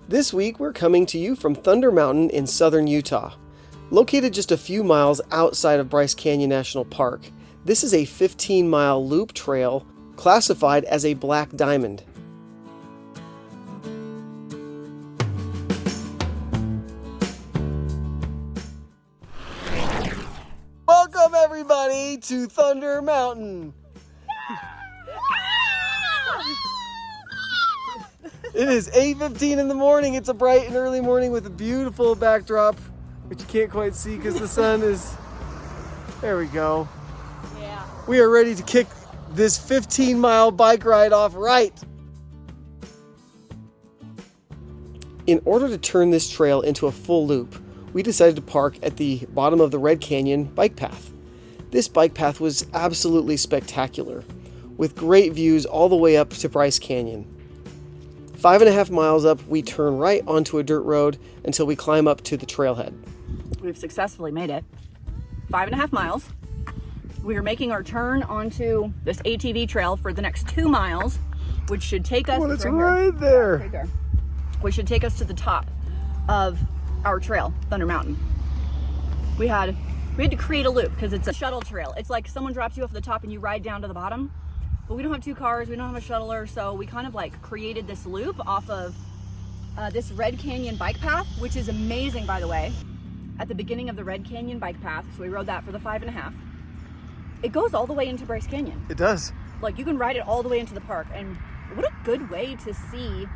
This week we're coming to you from Thunder Mountain in southern Utah. Located just a few miles outside of Bryce Canyon National Park, this is a 15-mile loop trail classified as a black diamond. Welcome everybody to Thunder Mountain. It is 8:15 in the morning. It's a bright and early morning with a beautiful backdrop, which you can't quite see because the sun is, there we go. Yeah. We are ready to kick this 15-mile bike ride off right. In order to turn this trail into a full loop, we decided to park at the bottom of the Red Canyon bike path. This bike path was absolutely spectacular, with great views all the way up to Bryce Canyon. 5.5 miles up, we turn right onto a dirt road until we climb up to the trailhead. We've successfully made it 5.5 miles. We are making our turn onto this ATV trail for the next 2 miles, which should take us It's right there. Right there. Which should take us to the top of our trail, Thunder Mountain. We had to create a loop because it's a shuttle trail. It's like someone drops you off the top and you ride down to the bottom. But we don't have 2 cars, we don't have a shuttler, so we kind of like created this loop off of this Red Canyon bike path, which is amazing, by the way. At the beginning of the Red Canyon bike path, so we rode that for the 5.5. It goes all the way into Bryce Canyon. It does. Like, you can ride it all the way into the park, and what a good way to see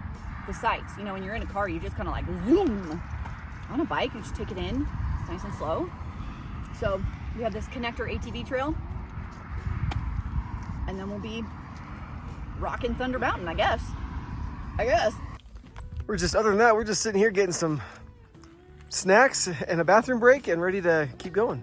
the sights. You know, when you're in a car, you just kind of like zoom. On a bike, you just take it in. It's nice and slow. So we have this connector ATV trail, and then we'll be rocking Thunder Mountain, I guess. Other than that, we're just sitting here getting some snacks and a bathroom break and ready to keep going.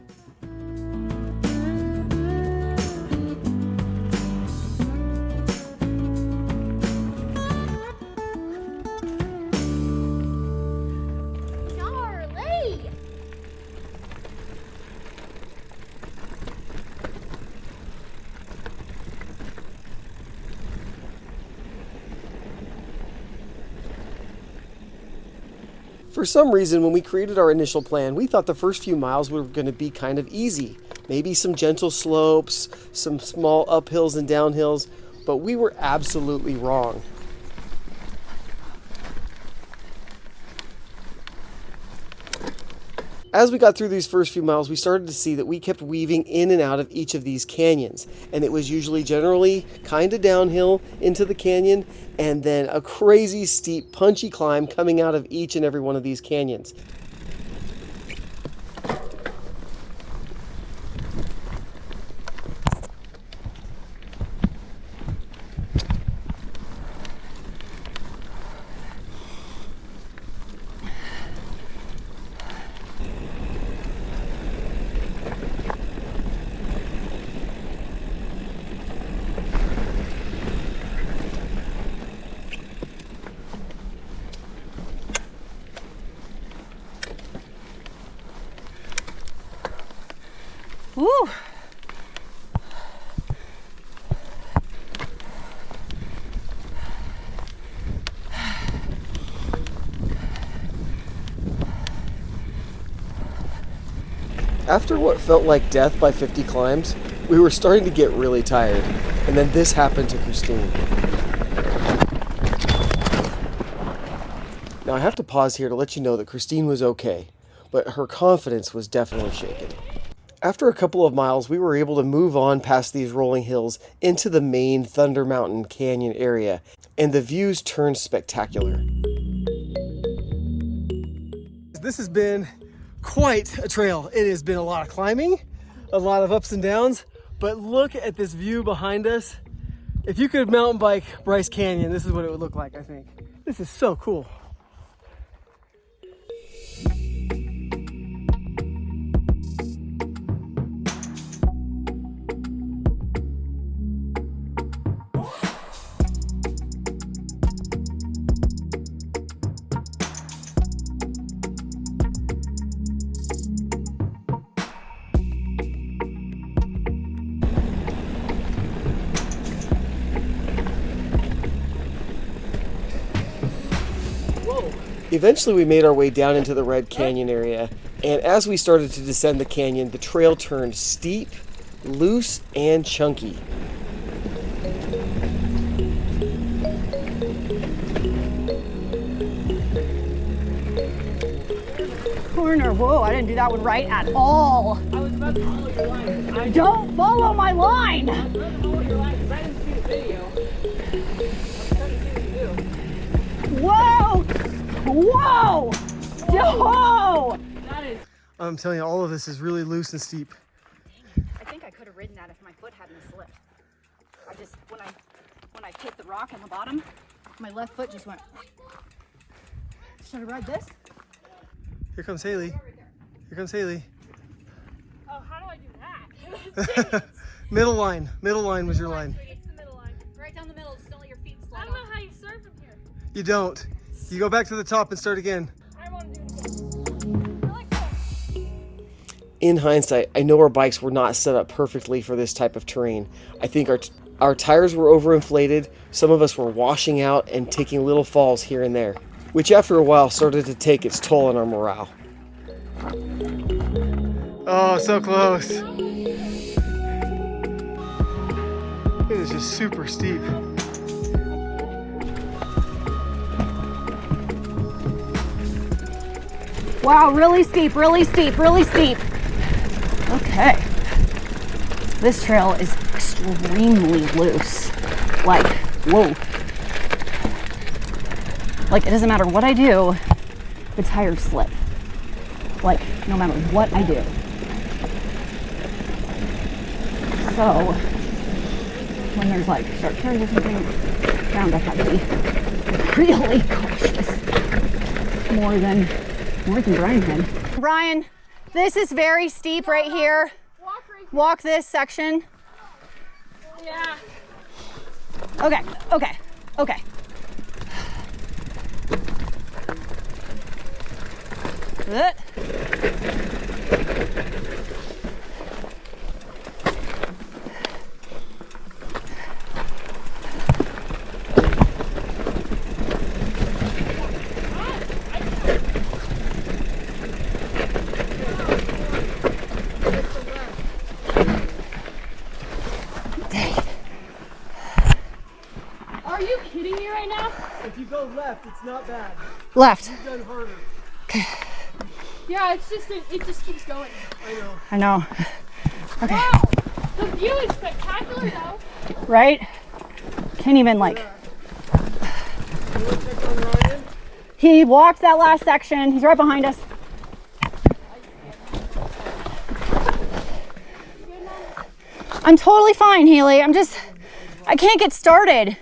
For some reason, when we created our initial plan, we thought the first few miles were going to be kind of easy. Maybe some gentle slopes, some small uphills and downhills, but we were absolutely wrong. As we got through these first few miles, we started to see that we kept weaving in and out of each of these canyons. And it was usually generally kind of downhill into the canyon and then a crazy steep, punchy climb coming out of each and every one of these canyons. Woo! After what felt like death by 50 climbs, we were starting to get really tired, and then this happened to Christine. Now I have to pause here to let you know that Christine was okay, but her confidence was definitely shaken. After a couple of miles, we were able to move on past these rolling hills into the main Thunder Mountain Canyon area, and the views turned spectacular. This has been quite a trail. It has been a lot of climbing, a lot of ups and downs, but look at this view behind us. If you could mountain bike Bryce Canyon, this is what it would look like, I think. This is so cool. Eventually we made our way down into the Red Canyon area, and as we started to descend the canyon, the trail turned steep, loose, and chunky. Corner, whoa, I didn't do that one right at all. I was about to follow your line. Don't follow my line. I was about to follow your line because I didn't see the video. I was trying to see what you do. Whoa! Whoa! Whoa! That is. I'm telling you, all of this is really loose and steep. I think I could have ridden that if my foot hadn't slipped. I just, when I hit the rock on the bottom, my left foot just went. Should I ride this? Here comes Haley. Here comes Haley. Oh, how do I do that? Middle line was your line. It's the middle line. Right down the middle, just don't let your feet slide. I don't know how you surf from here. You don't. You go back to the top and start again. I want to do it again. I like that. In hindsight, I know our bikes were not set up perfectly for this type of terrain. I think our tires were overinflated, some of us were washing out and taking little falls here and there, which after a while started to take its toll on our morale. Oh, so close. It is just super steep. Wow, really steep, really steep, really steep. Okay. This trail is extremely loose. Like, whoa. Like, it doesn't matter what I do, the tires slip. Like, no matter what I do. So, when there's like sharp turns or something, found I have to be really cautious. More than Brian had. Brian, this is very steep right here. Walk this section. Yeah. Okay, okay, okay. Good. Are you kidding me right now? If you go left, it's not bad. Left. You've done harder. Yeah, it just keeps going. I know. I know. Okay. Wow, the view is spectacular though. Right? Can't even like. You want to check on Ryan? He walked that last section. He's right behind us. I'm totally fine, Haley. I can't get started.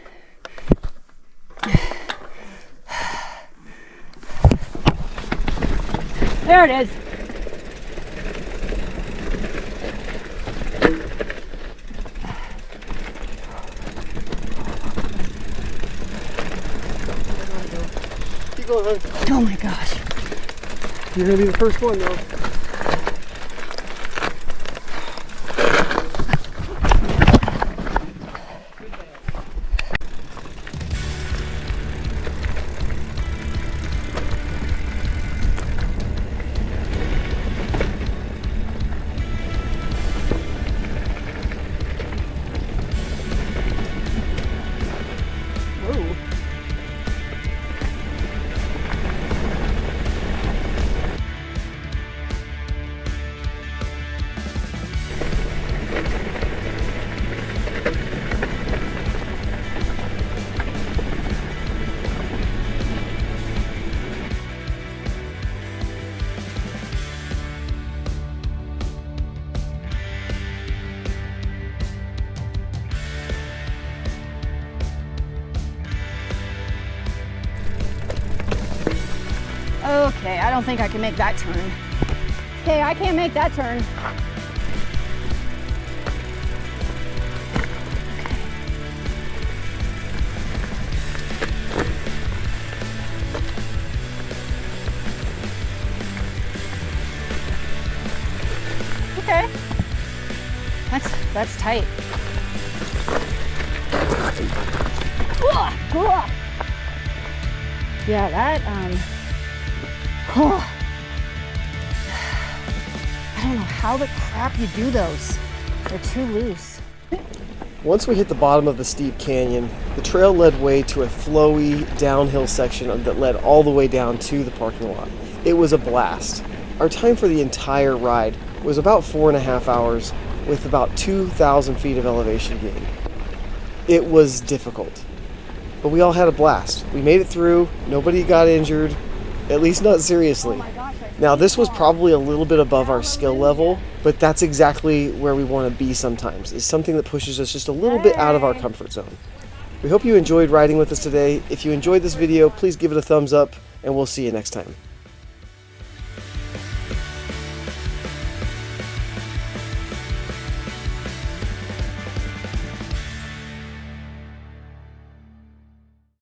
There it is. Keep going, hon. Oh my gosh. You're gonna be the first one, though. Okay, I don't think I can make that turn. Okay, I can't make that turn. Okay. That's tight. Yeah, I don't know how the crap you do those. They're too loose. Once we hit the bottom of the steep canyon, the trail led way to a flowy downhill section that led all the way down to the parking lot. It was a blast. Our time for the entire ride was about 4.5 hours with about 2,000 feet of elevation gain. It was difficult, but we all had a blast. We made it through, nobody got injured, at least not seriously. Now this was probably a little bit above our skill level, but that's exactly where we want to be sometimes. It's something that pushes us just a little bit out of our comfort zone. We hope you enjoyed riding with us today. If you enjoyed this video, please give it a thumbs up, and we'll see you next time.